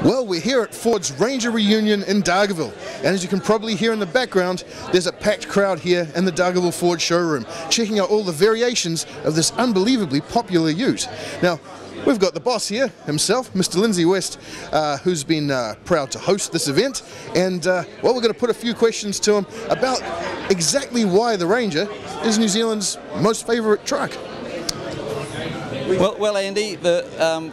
Well, we're here at Ford's Ranger reunion in Dargaville, and as you can probably hear in the background, there's a packed crowd here in the Dargaville Ford showroom, checking out all the variations of this unbelievably popular ute. Now, we've got the boss here himself, Mr. Lindsay West, who's been proud to host this event, and well, we're going to put a few questions to him about exactly why the Ranger is New Zealand's most favourite truck. Well, Andy, the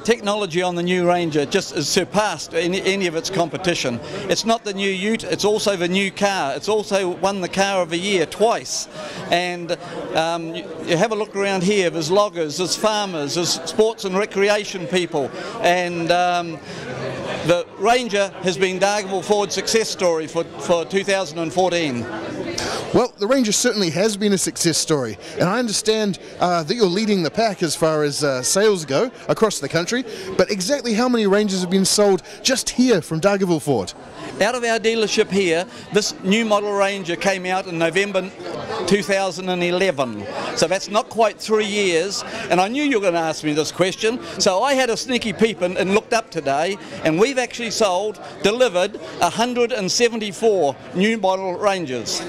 technology on the new Ranger just has surpassed any of its competition. It's not the new ute, it's also the new car. It's also won the car of the year twice. And you have a look around here, there's loggers, there's farmers, there's sports and recreation people. And the Ranger has been Dargaville Ford's success story for 2014. Well, the Ranger certainly has been a success story, and I understand that you're leading the pack as far as sales go across the country, but exactly how many Rangers have been sold just here from Dargaville Ford? Out of our dealership here, this new model Ranger came out in November 2011, so that's not quite 3 years, and I knew you were going to ask me this question, so I had a sneaky peep and looked up today, and we've actually delivered 174 new model Rangers.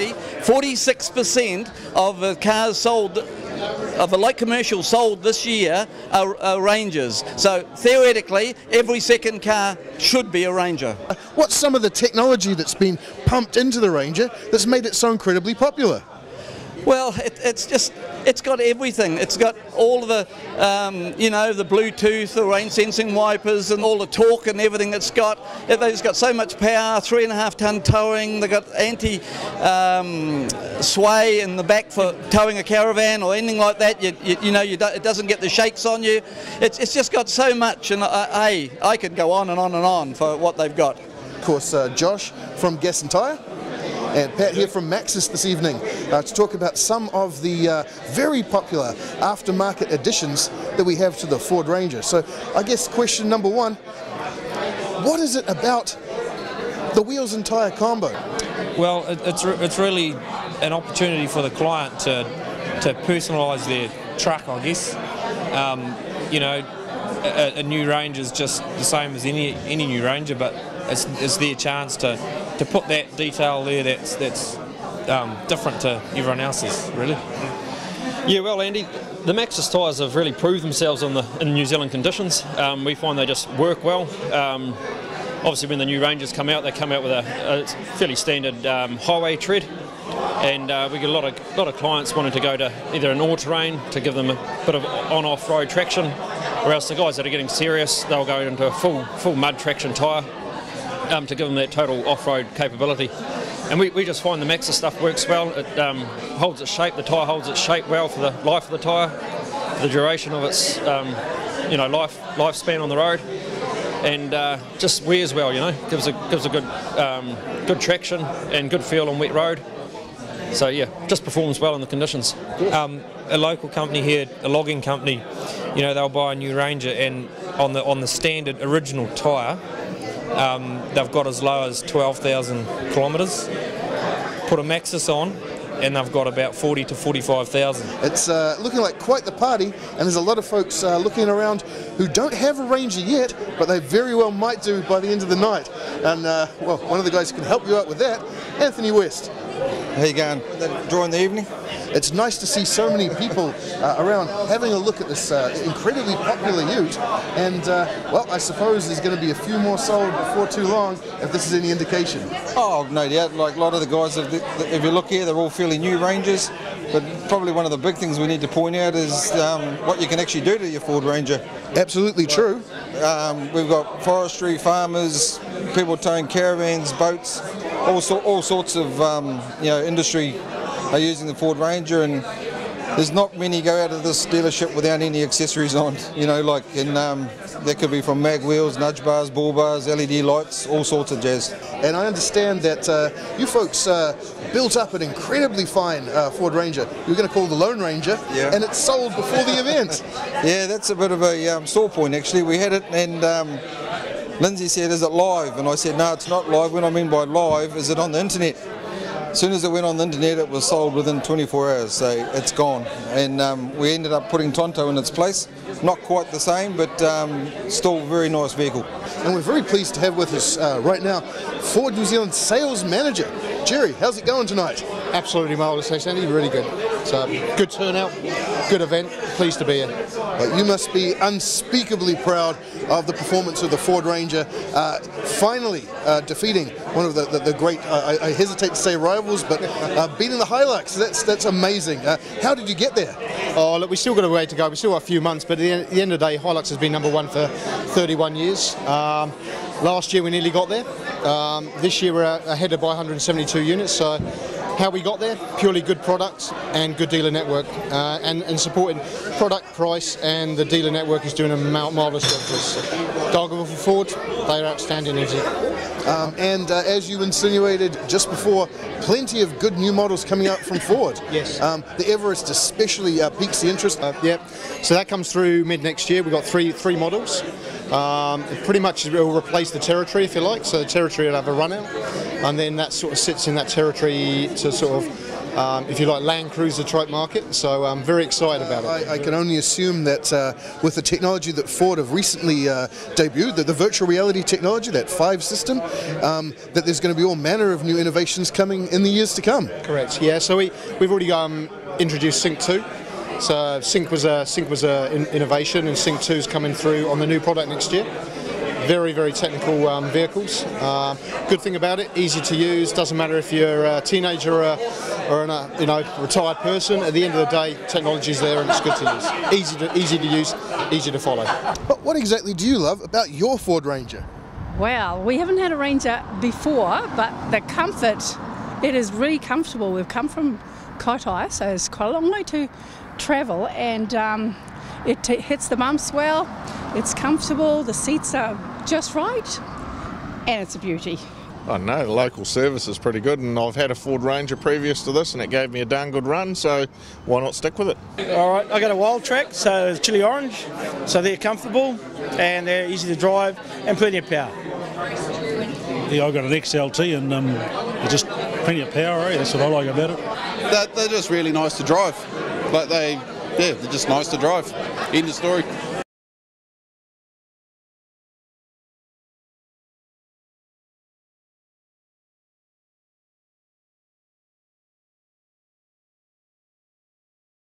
46% of the cars sold, of the light commercials sold this year are Rangers. So theoretically, every second car should be a Ranger. What's some of the technology that's been pumped into the Ranger that's made it so incredibly popular? Well, it's got everything. It's got all of the, the Bluetooth, the rain sensing wipers and all the torque and everything it's got. It's got so much power, 3.5 ton towing, they've got anti-sway in the back for towing a caravan or anything like that. It doesn't get the shakes on you. It's just got so much, and I could go on and on and on for what they've got. Of course, Josh from Gas and Tyre, and Pat here from Maxis this evening to talk about some of the very popular aftermarket additions that we have to the Ford Ranger. So I guess question number one, what is it about the wheels and tyre combo? Well, it's really an opportunity for the client to personalise their truck, I guess. A new Ranger is just the same as any new Ranger, but it's their chance to put that detail there that's different to everyone else's, really. Yeah, well, Andy, the Maxis tyres have really proved themselves in New Zealand conditions. We find they just work well. Obviously, when the new Rangers come out, they come out with a fairly standard highway tread, and we get a lot of clients wanting to go to either an all-terrain to give them a bit of on-off road traction, or else the guys that are getting serious, they'll go into a full mud traction tyre to give them that total off-road capability. And we just find the Maxis stuff works well. It holds its shape, the tyre holds its shape well for the life of the tyre, the duration of its lifespan on the road, and just wears well, gives a good traction and good feel on wet road. So yeah, just performs well in the conditions. A local company here, a logging company, they'll buy a new Ranger, and on the standard original tyre, they've got as low as 12,000 kilometres. Put a Maxis on, and they've got about 40 to 45,000. It's looking like quite the party, and there's a lot of folks looking around who don't have a Ranger yet, but they very well might do by the end of the night. And well, one of the guys who can help you out with that, Anthony West. How you going? Enjoying the evening? It's nice to see so many people around having a look at this incredibly popular ute, and well, I suppose there's going to be a few more sold before too long, if this is any indication. Oh, no doubt. Like a lot of the guys, if you look here, they're all fairly new Rangers, but probably one of the big things we need to point out is what you can actually do to your Ford Ranger. Absolutely true. We've got forestry, farmers, people towing caravans, boats, all sorts of industry are using the Ford Ranger, and there's not many go out of this dealership without any accessories on, that could be from mag wheels, nudge bars, bull bars, LED lights, all sorts of jazz. And I understand that you folks built up an incredibly fine Ford Ranger. You're going to call the Lone Ranger, yeah. And it's sold before the event. Yeah, that's a bit of a sore point actually. We had it, and Lindsay said, "Is it live?" And I said, "No, it's not live. What I mean by live is it on the internet." as soon as it went on the internet, it was sold within 24 hours, so it's gone. And we ended up putting Tonto in its place. Not quite the same, but still a very nice vehicle. And we're very pleased to have with us right now Ford New Zealand Sales Manager. Jerry, how's it going tonight? Absolutely marvellous, thanks Andy, really good. So good turnout, good event, pleased to be here. Well, you must be unspeakably proud of the performance of the Ford Ranger, finally defeating one of the great, I hesitate to say rivals, but beating the Hilux. That's amazing. How did you get there? Oh look, we still got a way to go, we still got a few months, but at the end of the day, Hilux has been number one for 31 years. Last year we nearly got there. This year we're ahead by 172 units, so how we got there? Purely good products and good dealer network, and supporting product, price, and the dealer network is doing a marvellous job for us. Dargaville Ford, they are outstanding. And as you insinuated just before, plenty of good new models coming out from Ford. Yes. The Everest especially piques the interest. Yep. So that comes through mid next year. We've got three models. It pretty much will replace the Territory, if you like. So the Territory will have a run out, and then that sort of sits in that territory to sort of, if you like, Land Cruiser type market. So I'm very excited about it. I can only assume that with the technology that Ford have recently debuted, the virtual reality technology, that 5 system, that there's going to be all manner of new innovations coming in the years to come. Correct. Yeah. So we've already introduced Sync 2. So Sync was a innovation, and Sync 2 is coming through on the new product next year. Very, very technical vehicles. Good thing about it, easy to use. Doesn't matter if you're a teenager or a retired person. At the end of the day, technology is there and it's good to use. Easy to use, easy to follow. But what exactly do you love about your Ford Ranger? Well, we haven't had a Ranger before, but the comfort, it is really comfortable. We've come from Kaitai, so it's quite a long way to travel, and it hits the bumps well, it's comfortable, the seats are just right, and it's a beauty. I don't know, the local service is pretty good, and I've had a Ford Ranger previous to this and it gave me a darn good run, so why not stick with it? Alright, I got a Wild Track, so it's chili orange, so they're comfortable and they're easy to drive and plenty of power. Yeah, I got an XLT and they're just plenty of power, that's what I like about it. They're just really nice to drive. Like they're just nice to drive. End of story.